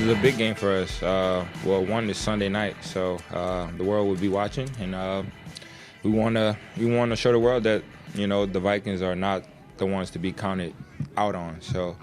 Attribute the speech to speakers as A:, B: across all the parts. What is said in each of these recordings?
A: is a big game for us. Well, one is Sunday night, so the world will be watching, and we want to show the world that the Vikings are not the ones to be counted out on. So,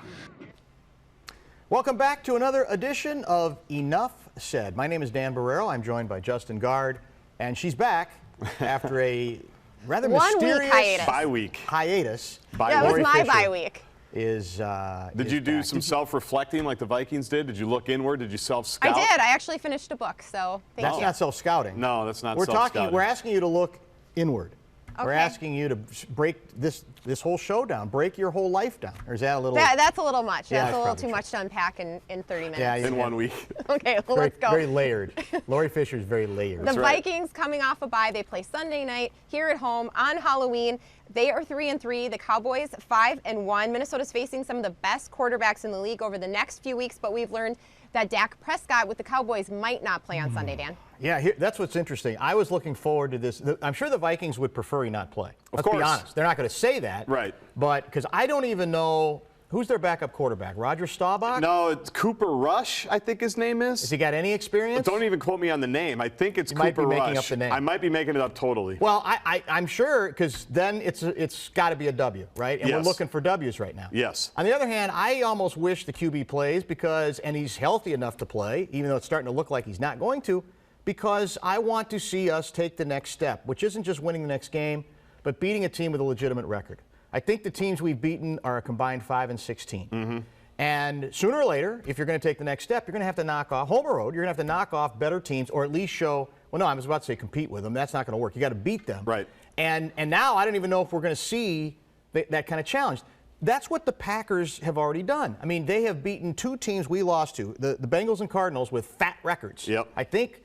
B: welcome back to another edition of Enough Said. My name is Dan Barreiro. I'm joined by Justin Gaard, and she's back after a rather mysterious
C: hiatus.
D: Yeah, it was my bye week.
C: Did you do some self-reflecting like the Vikings did? Did you look inward? Did you self-scout?
D: I did. I actually finished a book, so thank you.
B: That's not self-scouting.
C: No, that's not self-scouting.
B: We're asking you to look inward.
D: Okay.
B: We're asking you to break this whole show down, break your whole life down. Or is that a little?
D: That's a little much.
B: Yeah,
D: that's a little too much to unpack in 30 minutes.
B: Yeah,
C: in 1 week.
D: Okay, well, let's go.
B: Very layered. Lori Fisher's very layered.
D: The Vikings coming off a bye. They play Sunday night here at home on Halloween. They are 3-3. The Cowboys 5-1. Minnesota's facing some of the best quarterbacks in the league over the next few weeks, but we've learned that Dak Prescott with the Cowboys might not play on Sunday, Dan.
B: Yeah, that's what's interesting. I was looking forward to this. I'm sure the Vikings would prefer he not play. Let's be honest. They're not going to say that.
C: Right.
B: But because I don't even know who's their backup quarterback. Roger Staubach?
C: No, it's Cooper Rush, I think his name is.
B: Has he got any experience?
C: But don't even quote me on the name. I think it's
B: Cooper
C: Rush.
B: Might be making up the name.
C: I might be making it up totally.
B: Well, I'm sure, because then it's got to be a W, right? And we're looking for W's right now.
C: Yes.
B: On the other hand, I almost wish the QB plays and he's healthy enough to play, even though it's starting to look like he's not going to, because I want to see us take the next step, which isn't just winning the next game, but beating a team with a legitimate record. I think the teams we've beaten are a combined 5-16.
C: Mm-hmm.
B: And sooner or later, if you're going to take the next step, you're going to have to knock off, home or road, you're going to have to knock off better teams, or at least show, well, no, I was about to say compete with them. That's not going to work. You got to beat them.
C: Right.
B: And now I don't even know if we're going to see that kind of challenge. That's what the Packers have already done. I mean, they have beaten two teams we lost to, the Bengals and Cardinals, with fat records.
C: Yep.
B: I think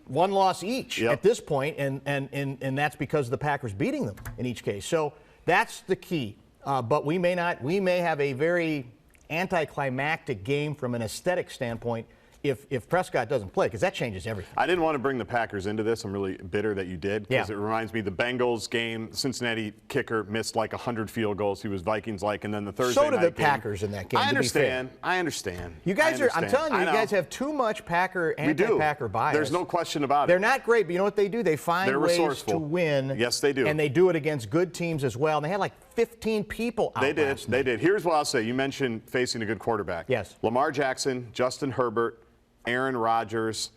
B: one loss each
C: at
B: this point, and that's because of the Packers beating them in each case. So that's the key. But we may have a very anticlimactic game from an aesthetic standpoint if Prescott doesn't play, because that changes everything.
C: I didn't want to bring the Packers into this. I'm really bitter that you did, because it reminds me the Bengals game, Cincinnati kicker missed like 100 field goals. He was Vikings-like, and then the Thursday night
B: game. So did the
C: game,
B: Packers in that game,
C: I understand.
B: to be fair.
C: I understand.
B: You guys I'm telling you, you guys have too much anti-Packer bias.
C: There's no question about it.
B: They're not great, but you know what they do? They find ways to win.
C: Yes, they do.
B: And they do it against good teams as well. And they had like 15 people out last night.
C: They did. Here's what I'll say. You mentioned facing a good quarterback.
B: Yes.
C: Lamar Jackson, Justin Herbert, Aaron Rodgers.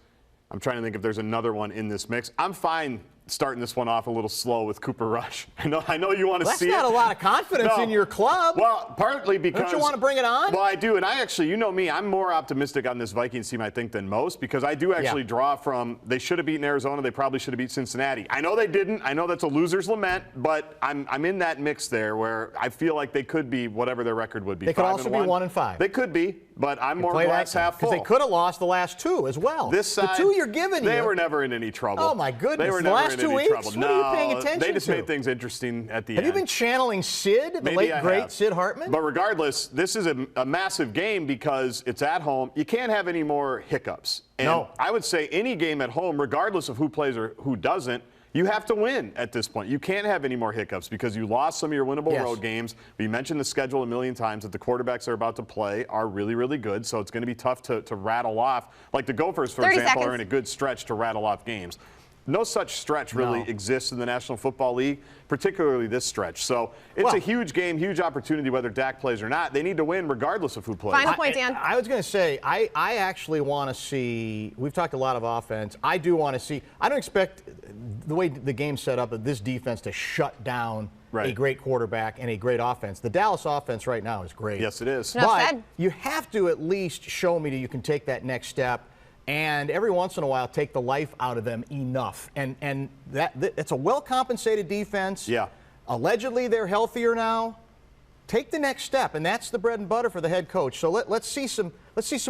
C: I'm trying to think if there's another one in this mix. I'm fine starting this one off a little slow with Cooper Rush. I know you want to see it.
B: That's not a lot of confidence in your club.
C: Well, partly because...
B: Don't you want to bring it on?
C: Well, I do, and I actually, you know me, I'm more optimistic on this Vikings team, I think, than most, because I do actually draw from, they should have beaten Arizona, they probably should have beat Cincinnati. I know they didn't. I know that's a loser's lament, but I'm in that mix there where I feel like they could be whatever their record would be.
B: They could also be 1-5.
C: They could be, but I'm more glass half full.
B: Because they could have lost the last two as well.
C: This side,
B: the two you're giving
C: they were never in any trouble.
B: Oh, my goodness.
C: They were
B: the
C: never
B: last
C: in
B: 2
C: any
B: weeks?
C: trouble.
B: What are you paying attention to?
C: They just made things interesting at the end.
B: Have you been channeling Sid, the late, great Sid Hartman?
C: But regardless, this is a massive game because it's at home. You can't have any more hiccups. And I would say any game at home, regardless of who plays or who doesn't, you have to win at this point. You can't have any more hiccups because you lost some of your winnable road games. We mentioned the schedule a million times that the quarterbacks they're about to play are really, really good, so it's going to be tough to rattle off. Like the Gophers, for example, are in a good stretch to rattle off games. No such stretch really exists in the National Football League, particularly this stretch. So it's a huge game, huge opportunity whether Dak plays or not. They need to win regardless of who plays.
D: Final point, Dan.
B: I was going to say, I actually want to see, we've talked a lot of offense. I do want to see, I don't expect the way the game's set up, this defense to shut down a great quarterback and a great offense. The Dallas offense right now is great.
C: Yes, it is.
B: But you have to at least show me that you can take that next step. And every once in a while, take the life out of them enough. And that's a well-compensated defense.
C: Yeah.
B: Allegedly, they're healthier now. Take the next step, and that's the bread and butter for the head coach. So let's see some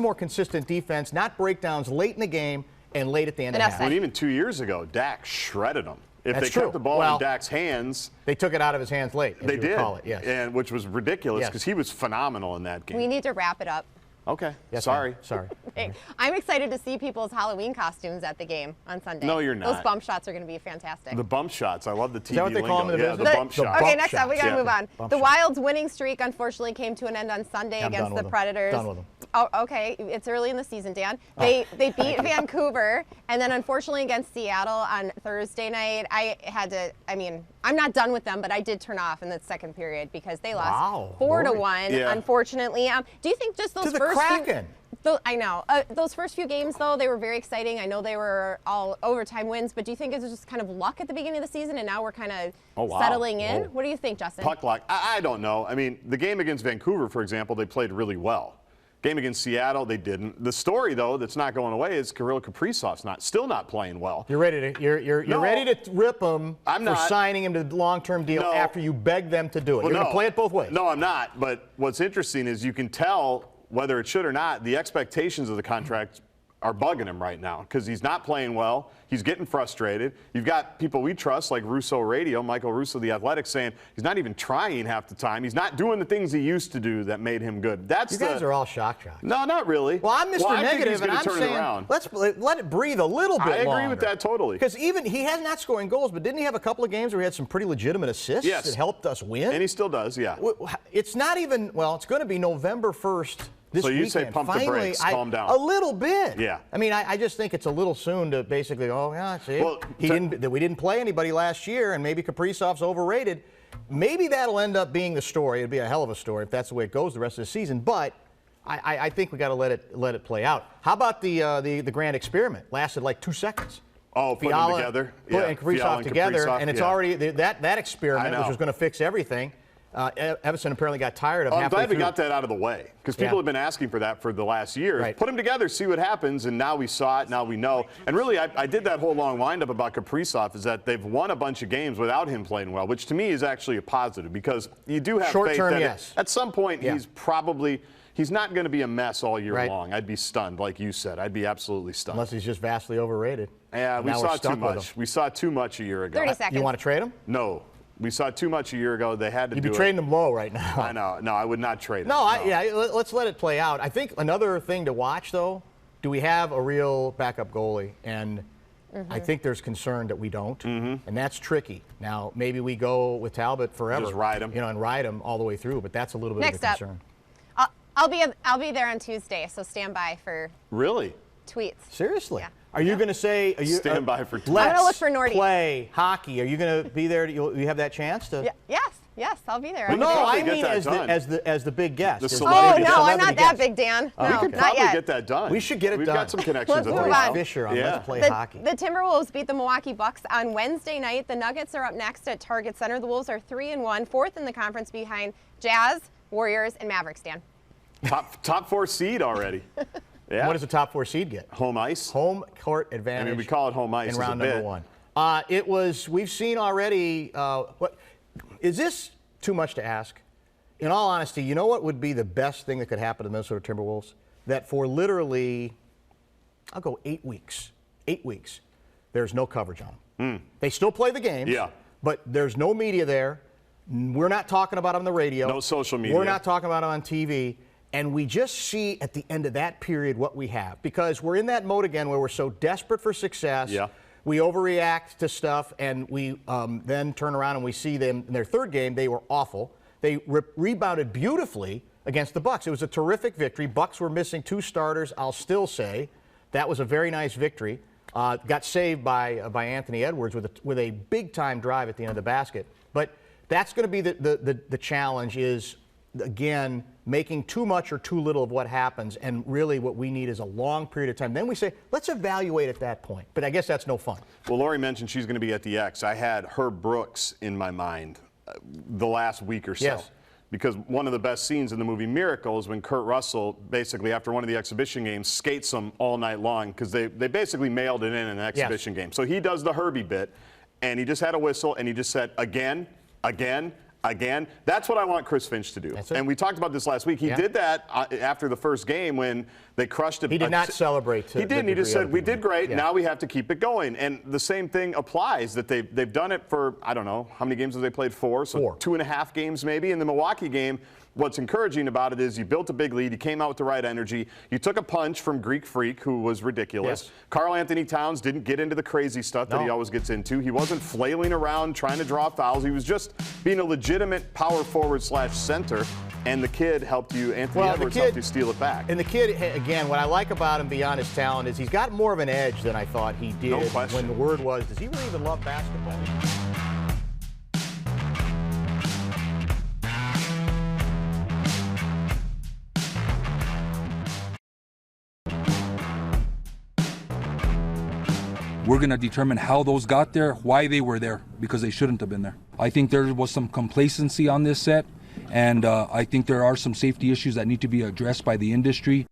B: more consistent defense, not breakdowns late in the game and late at the end of the half.
C: And even 2 years ago, Dak shredded them. If
B: That's
C: they
B: true.
C: kept the ball in Dak's hands,
B: they took it out of his hands late.
C: They did,
B: call it, yes.
C: And which was ridiculous because he was phenomenal in that game.
D: We need to wrap it up.
C: Okay.
B: Yes,
C: Sorry.
B: Sorry.
D: Hey, I'm excited to see people's Halloween costumes at the game on Sunday.
C: No, you're not.
D: Those bump shots are going to be fantastic.
C: The bump shots. I love the TV
B: Is that what they call them in the business?
C: the bump shots.
D: Okay, next up, we got to move on.
B: Bump
D: The
B: shots.
D: Wild's winning streak unfortunately came to an end on Sunday against the Predators.
B: Done with them.
D: Oh, okay. It's early in the season, Dan. They beat Vancouver, and then unfortunately against Seattle on Thursday night, I'm not done with them, but I did turn off in the second period because they lost 4-1, unfortunately. Do you think just those first few... I know. Those first few games, though, they were very exciting. I know they were all overtime wins, but do you think it was just kind of luck at the beginning of the season and now we're kind of settling in? What do you think, Justin?
C: Puck luck. I don't know. I mean, the game against Vancouver, for example, they played really well. Game against Seattle, they didn't. The story, though, that's not going away is Kirill Kaprizov's still not playing well.
B: You're ready to rip him for signing him to the long-term deal after you beg them to do it. You're going to play it both ways.
C: No, I'm not. But what's interesting is you can tell, whether it should or not, the expectations of the contract are bugging him right now because he's not playing well. He's getting frustrated. You've got people we trust like Russo Radio, Michael Russo, the Athletic, saying he's not even trying half the time. He's not doing the things he used to do that made him good.
B: You guys are all shock jocks.
C: No, not really.
B: Well, I'm Mr. Negative, and I'm saying
C: around.
B: Let's let it breathe a little bit longer.
C: I agree with that totally.
B: Because even he has not scoring goals, but didn't he have a couple of games where he had some pretty legitimate assists that helped us win?
C: And he still does, yeah.
B: It's not even, it's going to be November 1st.
C: So you say pump the brakes, calm down.
B: A little bit.
C: Yeah.
B: I mean, I just think it's a little soon to basically go, see, we didn't play anybody last year, and maybe Kaprizov's overrated. Maybe that'll end up being the story. It'd be a hell of a story if that's the way it goes the rest of the season. But I think we got to let it play out. How about the grand experiment? Lasted like 2 seconds.
C: Oh, put them together.
B: And Kaprizov together, and it's already that experiment, which was going to fix everything. Everson apparently got tired of halfway
C: I'm glad we
B: through.
C: got that out of the way because people have been asking for that for the last year.
B: Right.
C: Put them together, see what happens, and now we saw it, now we know. And really, I did that whole long wind-up about Kaprizov is that they've won a bunch of games without him playing well, which to me is actually a positive because you do have faith that at some point he's not going to be a mess all year long. I'd be stunned, like you said. I'd be absolutely stunned.
B: Unless he's just vastly overrated.
C: Yeah, we saw too much. We saw too much a year ago.
D: 30 seconds.
B: You want to trade him?
C: No. We saw too much a year ago. They had to do it.
B: You'd be trading him low right now.
C: I know. No, I would not trade him.
B: No, let's let it play out. I think another thing to watch, though, do we have a real backup goalie? And I think there's concern that we don't, and that's tricky. Now, maybe we go with Talbot forever.
C: Just ride him.
B: And ride him all the way through, but that's a little bit of a concern.
D: I'll be there on Tuesday, so stand by for tweets.
B: Seriously?
D: Yeah.
B: Are you going to say?
C: Stand by for tweets.
B: Let's
D: I'm going to look for Nordy.
B: Play hockey. Are you going to be there? You have that chance to?
D: Yes, I'll be there.
B: Well, no, I mean as the big guest.
D: I'm not that big, Dan. No,
C: we could probably get that done.
B: We should get it done.
C: We've got some connections.
D: Let's move on.
B: Fisher on Let's Play Hockey.
D: The Timberwolves beat the Milwaukee Bucks on Wednesday night. The Nuggets are up next at Target Center. The Wolves are 3-1, fourth in the conference behind Jazz, Warriors, and Mavericks, Dan.
C: Top 4 seed already. Yeah.
B: What does the top 4 seed get?
C: Home ice.
B: Home court advantage.
C: I mean, we call it home ice
B: in round number 1. We've seen already, is this too much to ask? In all honesty, you know what would be the best thing that could happen to the Minnesota Timberwolves? That for literally, I'll go 8 weeks, there's no coverage on them. They still play the games, but there's no media there. We're not talking about them on the radio.
C: No social media.
B: We're not talking about them on TV. And we just see at the end of that period what we have. Because we're in that mode again where we're so desperate for success. Yeah. We overreact to stuff, and we then turn around and we see them in their third game. They were awful. They rebounded beautifully against the Bucks. It was a terrific victory. Bucks were missing 2 starters, I'll still say. That was a very nice victory. Got saved by Anthony Edwards with a big-time drive at the end of the basket. But that's going to be the challenge is, again, making too much or too little of what happens, and really what we need is a long period of time. Then we say, let's evaluate at that point. But I guess that's no fun.
C: Well, Lori mentioned she's going to be at the X. I had Herb Brooks in my mind the last week or so.
B: Yes.
C: Because one of the best scenes in the movie Miracle is when Kurt Russell, basically after one of the exhibition games, skates them all night long because they basically mailed it in an exhibition game. So he does the Herbie bit, and he just had a whistle, and he just said, again. That's what I want Chris Finch to do. And we talked about this last week. He did that after the first game when they crushed it.
B: He did not celebrate.
C: He didn't. He just said, we did great. Now we have to keep it going. And the same thing applies, that they've done it for, I don't know, how many games have they played? 4? So
B: 4.
C: 2.5 games maybe. In the Milwaukee game, what's encouraging about it is you built a big lead. You came out with the right energy. You took a punch from Greek Freak, who was ridiculous. Karl Anthony Towns didn't get into the crazy stuff that he always gets into. He wasn't flailing around trying to draw fouls. He was just being a legitimate power forward / center. and the kid helped you, Anthony Edwards helped you steal it back.
B: And the kid, again, what I like about him beyond his talent is he's got more of an edge than I thought he did.
C: No question.
B: When the word was, does he really even love basketball?
E: We're going to determine how those got there, why they were there, because they shouldn't have been there. I think there was some complacency on this set, and I think there are some safety issues that need to be addressed by the industry.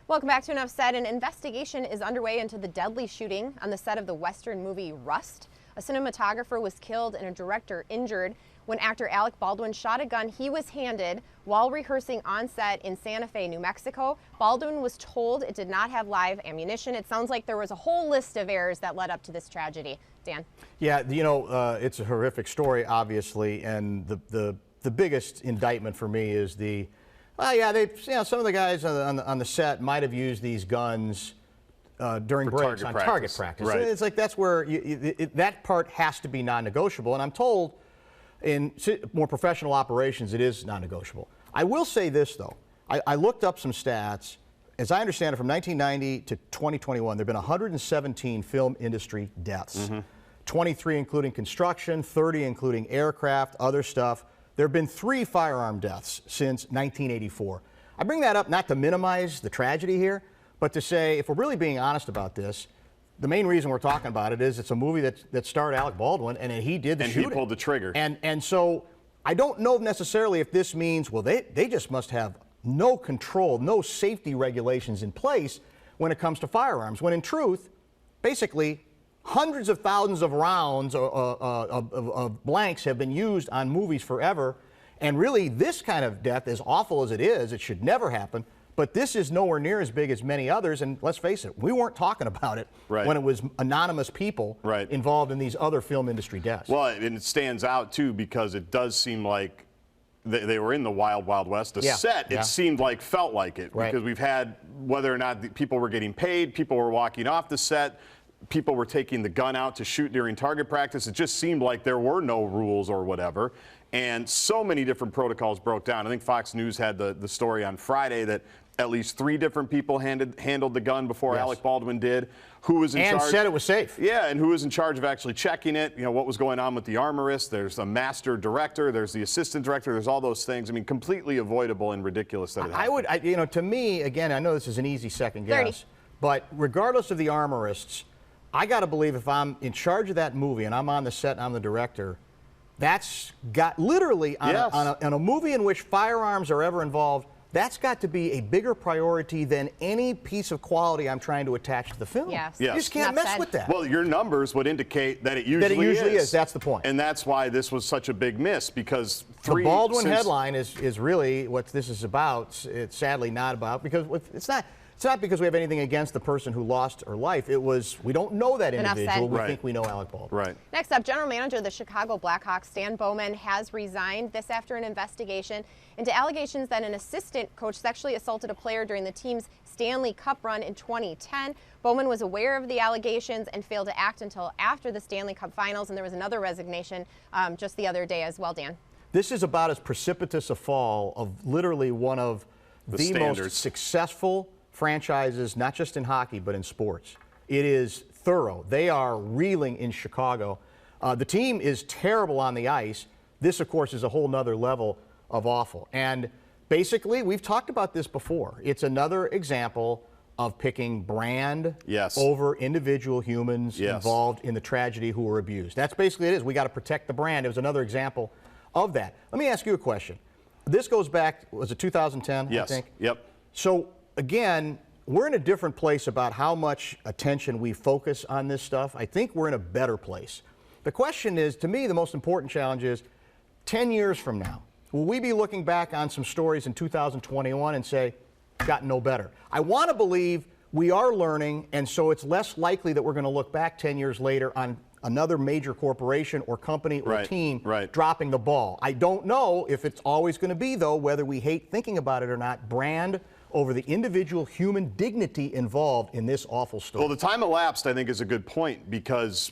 D: Welcome back to Enough Said. An investigation is underway into the deadly shooting on the set of the Western movie Rust. A cinematographer was killed and a director injured when actor Alec Baldwin shot a gun he was handed while rehearsing on set in Santa Fe, New Mexico. Baldwin was told it did not have live ammunition. It sounds like there was a whole list of errors that led up to this tragedy. Dan? Yeah,
B: you know, it's a horrific story, obviously, and the biggest indictment for me is some of the guys on the set might have used these guns during breaks on target practice.
C: Right.
B: It's like that's where that part has to be non-negotiable, and I'm told in more professional operations it is non-negotiable. I will say this, though. I looked up some stats. As I understand it, from 1990 to 2021, there have been 117 film industry deaths. 23 including construction, 30 including aircraft, other stuff. There have been 3 firearm deaths since 1984. I bring that up not to minimize the tragedy here, but to say, if we're really being honest about this, the main reason we're talking about it is it's a movie that starred Alec Baldwin, and he did the shooting.
C: And he pulled the trigger.
B: And so I don't know necessarily if this means, well, they just must have no control, no safety regulations in place when it comes to firearms, when in truth, basically, hundreds of thousands of rounds of blanks have been used on movies forever. And really, this kind of death, as awful as it is, it should never happen. But this is nowhere near as big as many others, and let's face it, we weren't talking about it when it was anonymous people involved in these other film industry deaths.
C: Well, and it stands out, too, because it does seem like they were in the wild, wild west. The set, it seemed like, felt like it, because we've had, whether or not the people were getting paid, people were walking off the set, people were taking the gun out to shoot during target practice. It just seemed like there were no rules or whatever. And so many different protocols broke down. I think Fox News had the story on Friday that at least 3 different people handled the gun before Alec Baldwin did. Who was in charge?
B: And said it was safe.
C: Yeah, and who was in charge of actually checking it? You know, what was going on with the armorist? There's a master director. There's the assistant director. There's all those things. I mean, completely avoidable and ridiculous that it happened.
B: You know, to me, again, I know this is an easy second guess, but regardless of the armorists, I got to believe if I'm in charge of that movie and I'm on the set and I'm the director, that's got literally on a movie in which firearms are ever involved, that's got to be a bigger priority than any piece of quality I'm trying to attach to the film.
D: Yes.
B: You just can't mess with that.
C: Well, your numbers would indicate that it usually
B: is. That's the point.
C: And that's why this was such a big miss, because
B: the Baldwin headline is really what this is about. It's sadly not about, because it's not because we have anything against the person who lost her life. It was, we don't know that individual. We think we know Alec Baldwin.
C: Right.
D: Next up, General Manager of the Chicago Blackhawks, Stan Bowman, has resigned this after an investigation into allegations that an assistant coach sexually assaulted a player during the team's Stanley Cup run in 2010. Bowman was aware of the allegations and failed to act until after the Stanley Cup Finals, and there was another resignation just the other day as well, Dan.
B: This is about as precipitous a fall of literally one of the most successful franchises, not just in hockey, but in sports. It is thorough. They are reeling in Chicago. The team is terrible on the ice. This, of course, is a whole nother level of awful. And basically, we've talked about this before. It's another example of picking brand over individual humans involved in the tragedy who were abused. That's basically it is. We got to protect the brand. It was another example of that. Let me ask you a question. This goes back, was it 2010, I think?
C: Yep.
B: So, again, we're in a different place about how much attention we focus on this stuff. I think we're in a better place. The question is, to me, the most important challenge is 10 years from now, will we be looking back on some stories in 2021 and say, got no better? I want to believe we are learning, and so it's less likely that we're going to look back 10 years later on another major corporation or company or team dropping the ball. I don't know if it's always going to be, though, whether we hate thinking about it or not, brand over the individual human dignity involved in this awful story.
C: Well, the time elapsed, I think, is a good point, because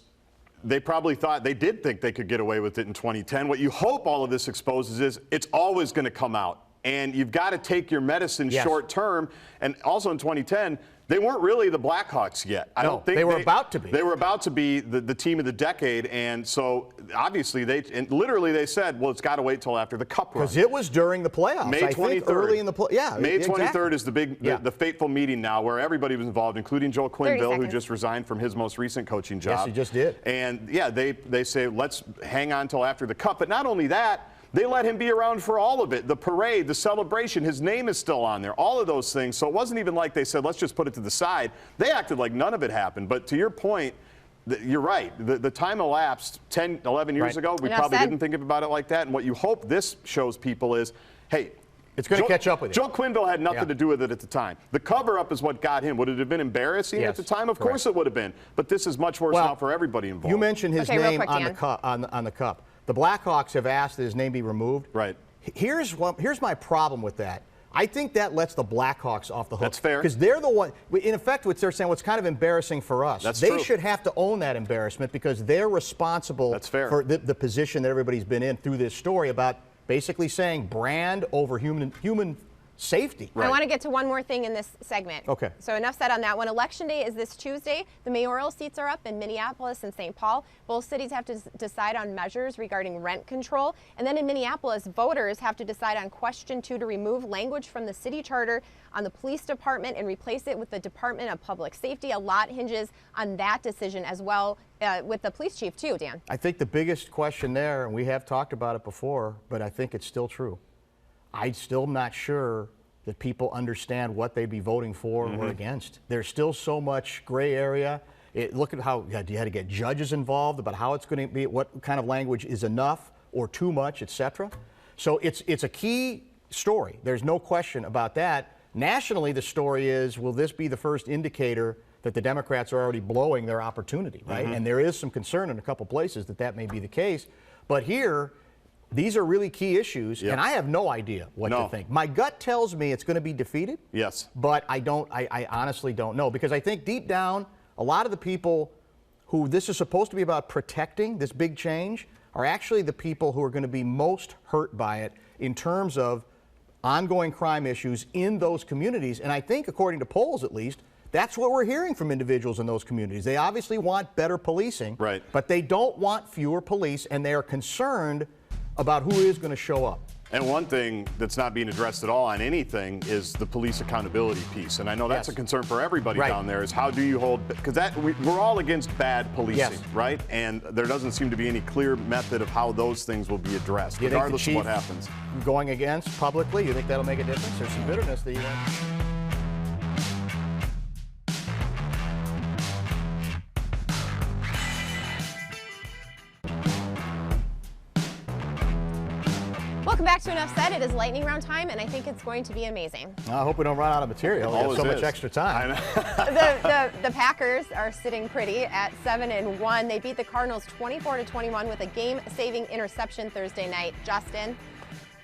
C: they probably thought, they did think they could get away with it in 2010. What you hope all of this exposes is it's always going to come out And you've got to take your medicine
B: Yes.
C: short term. And also in 2010, they weren't really the Blackhawks yet. I don't think
B: they were about to be.
C: They were about to be the team of the decade. And so obviously they said, well, it's got to wait till after the Cup run.
B: Because it was during the playoffs.
C: May 23rd.
B: I think early in the
C: May 23rd
B: exactly.
C: is the fateful meeting now where everybody was involved, including Joel
D: 30
C: Quenneville, who
D: seconds.
C: just resigned from his most recent coaching job.
B: Yes, he just did.
C: And yeah, they say let's hang on till after the Cup. But not only that, they let him be around for all of it. The parade, the celebration, his name is still on there, all of those things. So it wasn't even like they said, let's just put it to the side. They acted like none of it happened. But to your point, you're right. The time elapsed 10, 11 years ago. We probably didn't think about it like that. And what you hope this shows people is, hey,
B: it's going to catch up with you.
C: Joe Quenneville had nothing to do with it at the time. The cover-up is what got him. Would it have been embarrassing at the time? Of course it would have been. But this is much worse now for everybody involved.
B: You mentioned his
D: real
B: name
D: quick,
B: on
D: Dan.
B: the cup. The Blackhawks have asked that his name be removed.
C: Right.
B: Here's my problem with that. I think that lets the Blackhawks off the hook.
C: That's fair.
B: Because they're the one, in effect, what they're saying, what's kind of embarrassing for us.
C: That's
B: they
C: true.
B: should have to own that embarrassment because they're responsible for the position that everybody's been in through this story about basically saying brand over human safety.
D: I want to get to one more thing in this segment.
B: Okay.
D: So enough said on that one. Election day is this Tuesday. The mayoral seats are up in Minneapolis and St. Paul. Both cities have to decide on measures regarding rent control. And then in Minneapolis, voters have to decide on question 2 to remove language from the city charter on the police department and replace it with the Department of Public Safety. A lot hinges on that decision as well with the police chief too, Dan.
B: I think the biggest question there, and we have talked about it before, but I think it's still true. I'm still not sure that people understand what they'd be voting for or against. There's still so much gray area. Look at how you had to get judges involved about how it's going to be, what kind of language is enough or too much, etc. So it's a key story. There's no question about that. Nationally, the story is, will this be the first indicator that the Democrats are already blowing their opportunity, right? And there is some concern in a couple places that may be the case. But here, these are really key issues, and I have no idea what to think. My gut tells me it's going to be defeated.
C: Yes.
B: But I honestly don't know, because I think deep down, a lot of the people who this is supposed to be about protecting, this big change, are actually the people who are going to be most hurt by it in terms of ongoing crime issues in those communities. And I think, according to polls at least, that's what we're hearing from individuals in those communities. They obviously want better policing, but they don't want fewer police, and they are concerned about who is going to show up.
C: And one thing that's not being addressed at all on anything is the police accountability piece. And I know that's a concern for everybody down there, is how do you hold, because we're all against bad policing, right? And there doesn't seem to be any clear method of how those things will be addressed, regardless of what happens.
B: Going against publicly, you think that'll make a difference? There's some bitterness that you want.
D: Welcome back to Enough Said. It is lightning round time, and I think it's going to be amazing.
B: I hope we don't run out of material. We have so much extra time.
D: The Packers are sitting pretty at 7-1. They beat the Cardinals 24-21 with a game-saving interception Thursday night. Justin?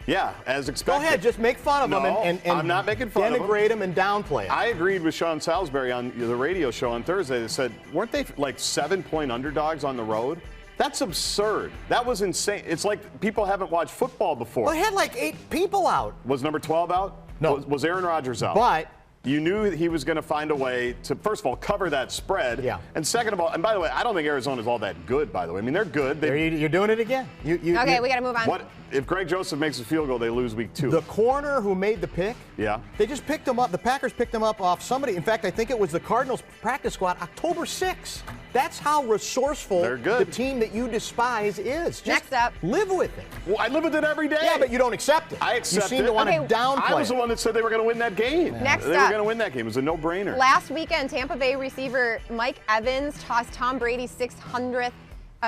C: Yeah, as expected.
B: Go ahead, just make fun of them and
C: I'm not making fun of them.
B: Denigrate them and downplay it. I
C: agreed with Sean Salisbury on the radio show on Thursday that said, weren't they like 7-point underdogs on the road? That's absurd. That was insane. It's like people haven't watched football before.
B: Well, they had like 8 people out.
C: Was number 12 out?
B: No.
C: Was Aaron Rodgers out?
B: But
C: you knew he was going to find a way to, first of all, cover that spread.
B: Yeah.
C: And second of all, and by the way, I don't think Arizona's all that good, by the way. I mean, they're good.
B: You're doing it again.
D: Okay, we got to move on.
C: What if Greg Joseph makes a field goal, they lose week 2.
B: The corner who made the pick,
C: they
B: just picked him up. The Packers picked him up off somebody. In fact, I think it was the Cardinals practice squad, October 6th. That's how resourceful the team that you despise is. Just
D: next up,
B: live with it.
C: Well, I live with it every day.
B: Yeah, but you don't accept it.
C: I accept it.
B: You seem to want to downplay
C: I was the one that said they were going to win that game.
D: Next
C: They
D: up,
C: were going to win that game. It was a no-brainer.
D: Last weekend, Tampa Bay receiver Mike Evans tossed Tom Brady's 600th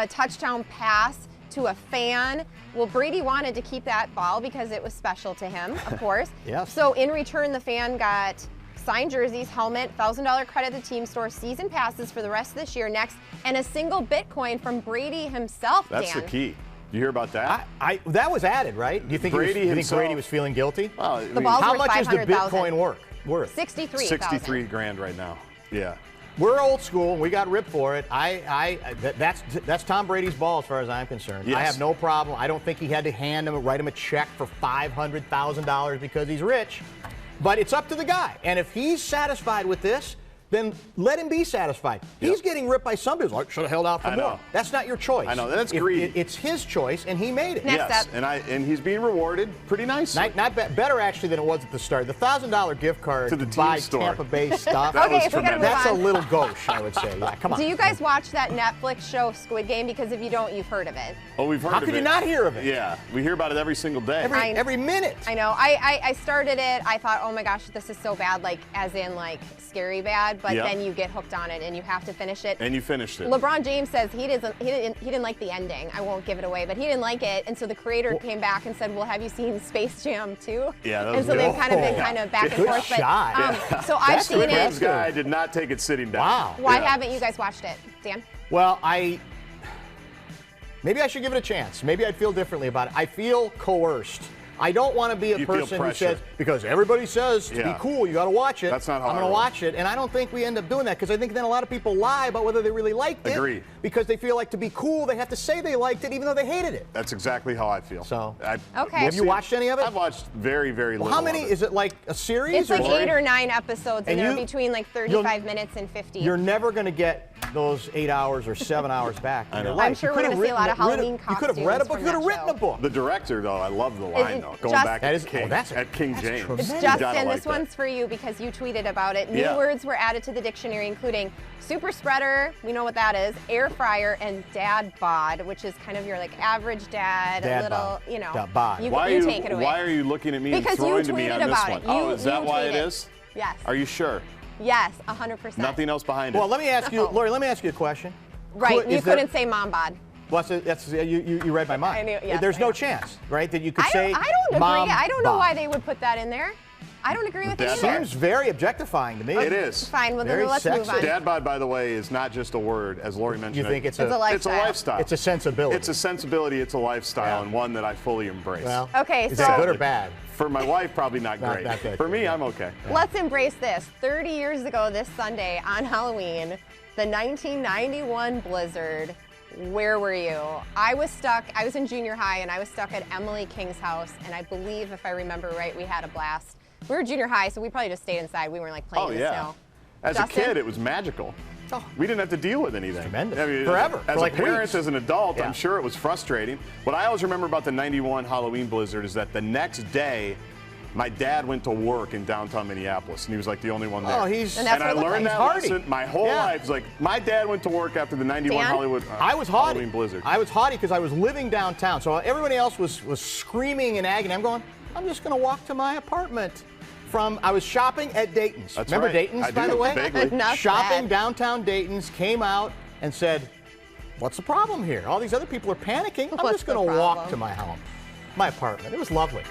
D: touchdown pass to a fan. Well, Brady wanted to keep that ball because it was special to him, of course.
B: Yes.
D: So in return, the fan got signed jerseys, helmet, $1,000 credit at the team store, season passes for the rest of this year next, and a single Bitcoin from Brady himself,
C: That's
D: Dan.
C: the key. You hear about that?
B: That was added, right? Do you think Brady was feeling guilty?
C: Well,
D: the ball's
B: how
D: worth
B: much is the
D: 500,000.
B: Bitcoin worth?
D: 63,000.
C: 63 grand right now. Yeah.
B: we're old school. We got ripped for it. That's Tom Brady's ball as far as I'm concerned.
C: Yes.
B: I have no problem. I don't think he had to write him a check for $500,000 because he's rich. But it's up to the guy. And if he's satisfied with this, then let him be satisfied. He's getting ripped by somebody who's like, should have held out for more. That's not your choice.
C: I know. That's greed.
B: It's his choice, and he made it.
D: Next up.
C: And he's being rewarded pretty nicely.
B: Better actually than it was at the start. The $1,000 gift card
C: to the
B: buy
C: team store.
B: Tampa Bay stuff.
D: Okay, if we gotta move
B: That's a
D: on.
B: little gauche, I would say. Yeah, come on.
D: Do you guys watch that Netflix show Squid Game? Because if you don't, you've heard of it.
C: Oh, we've heard
B: How
C: of it.
B: could you not hear of it?
C: Yeah, we hear about it every single day.
B: Every minute.
D: I know. I started it. I thought, oh my gosh, this is so bad, like as in like scary bad. But then you get hooked on it and you have to finish it.
C: And you finished it.
D: LeBron James says he didn't like the ending. I won't give it away, but he didn't like it, and so the creator came back and said, "Well, have you seen Space Jam 2?"
C: Yeah, that
D: and
C: was
D: so
C: good.
D: they've kind of been kind of back and
B: Good
D: forth.
B: shot.
D: But, so I've seen
C: This
D: it.
C: guy did not take it sitting down.
B: Wow.
D: Why haven't you guys watched it, Dan?
B: Well, maybe I should give it a chance. Maybe I'd feel differently about it. I feel coerced. I don't want to be a
C: You feel
B: person who
C: pressure.
B: says, because everybody says to be cool, you got to watch it.
C: That's not how
B: I'm
C: I
B: going to
C: roll.
B: watch it. And I don't think we end up doing that because I think then a lot of people lie about whether they really liked it.
C: Agree.
B: Because they feel like to be cool, they have to say they liked it even though they hated it.
C: That's exactly how I feel.
B: So,
D: Okay.
B: have you watched any of it?
C: I've watched very, very little.
B: How many?
C: of it.
B: Is it like a series?
D: It's like
B: or
D: 8 or 9 episodes, and
B: And
D: they're
B: you-
D: between like 35 minutes and 50.
B: You're never going to get those 8 hours or 7 hours back. In your
C: know.
B: life.
D: I'm sure
B: You
D: we're
B: could
D: gonna
B: have
D: see a lot of
B: written-
D: Halloween
B: You could have read a
D: costumes
B: book.
D: from
B: You could have
D: that
B: written a
D: show.
B: book.
C: The director, though, I love the line, though. Going
D: just-
C: back
B: That
C: at
B: is-
C: King,
B: oh, that's
C: at King James.
B: tremendous.
C: You gotta
D: Justin,
C: like
D: this
C: that.
D: one's for you because you tweeted about it. New
C: Yeah.
D: words were added to the dictionary, including super spreader, we know what that is, air fryer, and dad bod, which is kind of your like average dad,
B: Dad
D: a little,
B: bod.
D: you know.
B: Dad bod.
D: You,
C: Why
D: you
C: are you,
D: take it away.
C: why are you looking at me and
D: Because you
C: throwing to me
D: tweeted
C: on this
D: about
C: one?
D: it.
C: Oh,
D: You-
C: is that
D: you
C: why it
D: tweeted.
C: is?
D: Yes.
C: Are you sure?
D: Yes, 100%.
C: Nothing else behind it?
B: Well, let me ask you,
D: No.
B: Lori, let me ask you a question.
D: Right, you
B: is there-
D: couldn't say mom bod.
B: Well, you read my mind.
D: I knew- yes,
B: There's
D: I
B: no
D: know.
B: chance, right, that you could
D: I
B: say
D: don't agree.
B: Mom
D: I don't know
B: bod.
D: why they would put that in there. I don't agree with it
C: Dad
D: either.
C: bod.
B: Seems very objectifying to me.
C: It is.
D: Fine, well
B: Very
D: then let's move
B: sexy.
D: on.
C: Dad bod, by the way, is not just a word, as Lori mentioned.
B: You think it's a
D: It's a
C: It's a
D: lifestyle.
C: lifestyle.
B: It's a sensibility.
C: It's a sensibility. It's a lifestyle,
B: Yeah.
C: and one that I fully embrace.
B: Well,
D: Okay,
B: is
D: so-
B: that good or bad?
C: For my wife, probably not
B: Not
C: great.
B: that good.
C: For me, I'm okay.
D: Let's embrace this. 30 years ago this Sunday on Halloween, the 1991 blizzard. Where were you? I was stuck. I was in junior high, and I was stuck at Emily King's house, and I believe, if I remember right, we had a blast. We were junior high, so we probably just stayed inside. We weren't like playing
C: Oh,
D: in the
C: yeah.
D: snow.
C: As
D: Justin?
C: a kid, it was magical.
B: Oh.
C: We didn't have to deal with anything.
B: Tremendous.
C: I mean,
B: Forever.
C: As
B: For like
C: a parent,
B: weeks.
C: as an adult,
B: Yeah.
C: I'm sure it was frustrating. What I always remember about the 91 Halloween blizzard is that the next day, my dad went to work in downtown Minneapolis, and he was like the only one there.
B: Oh, he's.
D: And that's
C: And
D: what
C: I
D: it looked
C: learned
D: like.
C: that
B: Hardy.
C: lesson my whole
B: Yeah.
C: life. It's like, my dad went to work after the 91
D: Dan?
C: Hollywood
B: I was haughty.
C: Halloween blizzard.
B: I was haughty because I was living downtown. So everybody else was screaming in agony. I'm going, I'm just going to walk to my apartment. I was shopping at Dayton's.
C: That's
B: Remember
C: right.
B: Dayton's,
C: I
B: by
C: do,
B: the way?
C: vaguely.
D: Enough
B: Shopping
D: said.
B: downtown Dayton's, came out and said, what's the problem here? All these other people are panicking. I'm
D: What's
B: just going
D: the
B: to walk
D: problem?
B: to my home, my apartment. It was lovely.